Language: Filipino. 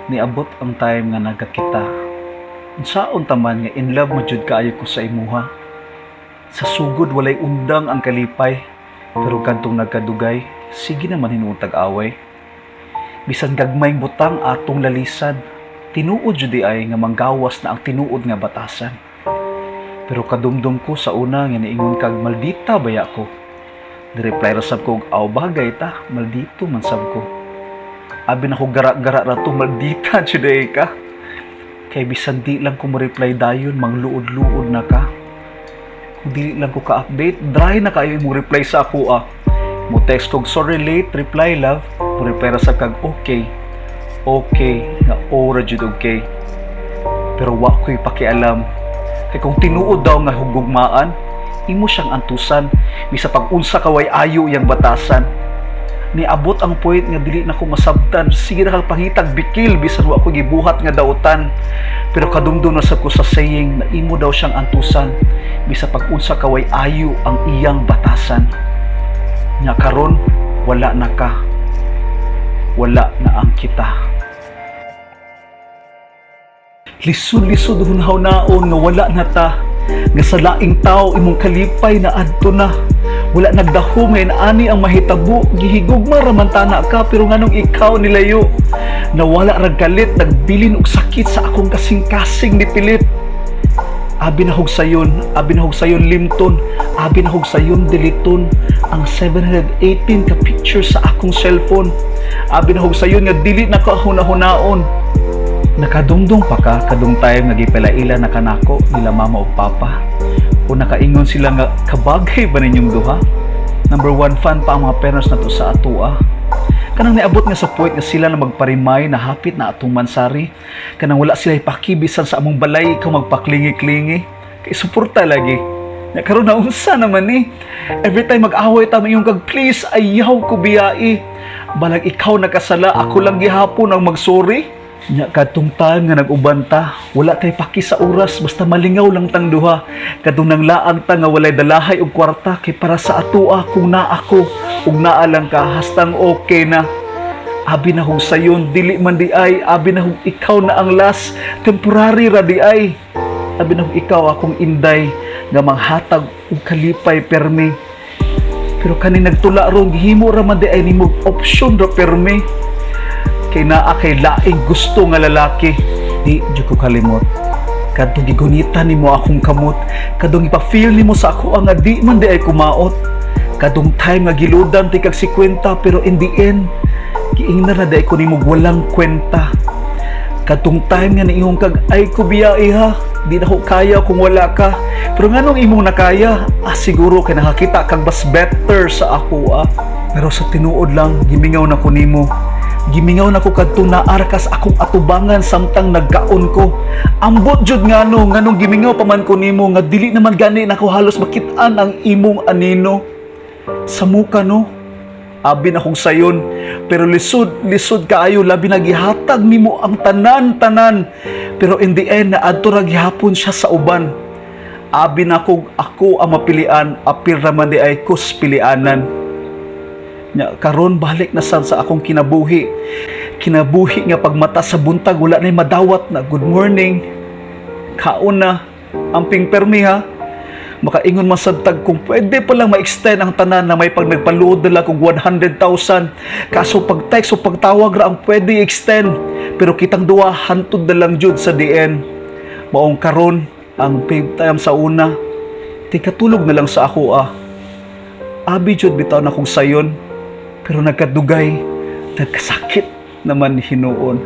Niabot ang time nga nagkakita. Unsaon taman nga in love mo jud kaayo ko sa imuha. Sa sugod walay undang ang kalipay, pero kadtong nagkadugay, sige naman hinuon tag-away. Bisan gagmayng butang atong lalisan, tinuod jud di ay nga manggawas na ang tinuod nga batasan. Pero kadumdum ko sa una nga niingon kag maldita baya ko. Ni-reply ra sab ko, aw bagay ta, maldito man sab ko. Abi na ko gara-gara ra to, maldita juday ka. Kay bisan di lang ko mo-reply dayon, mangluod-luod na ka. Kung di lang ko ka-update, dry na kayo mo reply sa ako Mo text kog sorry late, reply love. Mo reply ra sa kag okay. Okay, nga ora jud okay. Pero wa ko'y pakialam. Kay kung tinuod daw nga hugugmaan, imo siyang antusan. Bisa pag-unsa kaway ayo yang batasan. Niabot ang point nga dili na ko masabtan. Sige na kang pangitag bikil bisan wa ko gibuhat nga dautan. Pero kadumdum na sab ko sa saying na imo daw siyang antusan. Bisa pag-unsa kaway ayo ang iyang batasan. Nya karon wala na ka. Wala na ang kita. Lisod-lisod hunhaw-naon nga wala na ta. Nga sa laing tao imong kalipay na adto na. Wala nagdaho ngayon ani ang mahitabo. Gihigugma ramantana ka pero nganong ikaw nilayo. Nawala rag galit, nagbilin og sakit sa akong kasing-kasing ni pilit. Abi na hog sayon limton. Abi na hog sayon diliton ang 718 ka picture sa akong cellphone. Abi na hog sayon nga dili na ko hunahon-naon. Nakadungdong pa ka kadung time nagipalaila na kanako nila mama o papa. O nakaingon sila nga kabagay ba ninyong duha? Number 1 fan pa ang mga parents na to sa atua. Kanang niabot nga sa point nga sila na magparimay na hapit na atong mansari. Kanang wala sila ipakibisan sa among balay ikaw magpaklingi-klingi. Kay suporta lagi. Nya karon na unsa naman ni? Every time mag-away ta iyong kag please ayaw ko biyai. Balag ikaw nakasala ako lang gihapon ang magsorry. Nya kadtong time nga nag-ubanta, wala tay paki sa oras basta malingaw lang tang duha. Kadtong nang laang ta nga walay dalahay og kwarta kay para sa atoa kung naa ako ug naa lang ka hastang okay na. Abi na hug sayon dili man di ay, abi na hug ikaw na ang last, temporary ra di ay. Abi na hug ikaw akong inday nga manghatag og kalipay permi. Pero kani nagtula ron gihimo ra man di ay nimo option ra permi. Kay naa kay laing gusto nga lalaki. Di jud ko kalimot. Kadtong gigunita nimo akong kamot, kadtong ipa-feel nimo sa ako nga di man di ay kumaot. Kadtong time nga giludan ti kag 50 pero in the end giingna na di ko nimo walang kwenta. Kadtong time nga niingon kag ay ko biyai ha, di na ko kaya kung wala ka. Pero nganong imong nakaya? Siguro kay nakakita kag mas better sa ako Pero sa tinuod lang gimingaw na ko nimo. Gimingaw na ko kadto na arkas akong atubangan samtang nagkaon ko. Ambot jud nganong gimingaw pa man ko nimo nga dili naman gani nako halos makit-an ang imong anino. Sa muka no, abi na kong sayon, pero lisod kaayo labi na gihatag nimo ang tanan-tanan. Pero in the end naadto ra gihapon siya sa uban. Abi na kog ako ang mapilian, apil ra man di ay kus pilianan. Nya karon balik na sad sa akong kinabuhi nga pagmata sa buntag wala nay madawat na good morning kaon na amping permi ha. Makaingon man sad tag kung pwede pa lang ma-extend ang tanan na may pag nagpa-load nila kog 100,000 kaso pag text o pagtawag ra ang pwede extend pero kitang duwa hantod na lang jud sa DN. Maong karon ang big time sa una tigkatulog na lang sa ako abi jud bitaw na kong sayon. Pero nagkadugay, nagkasakit naman hinuon.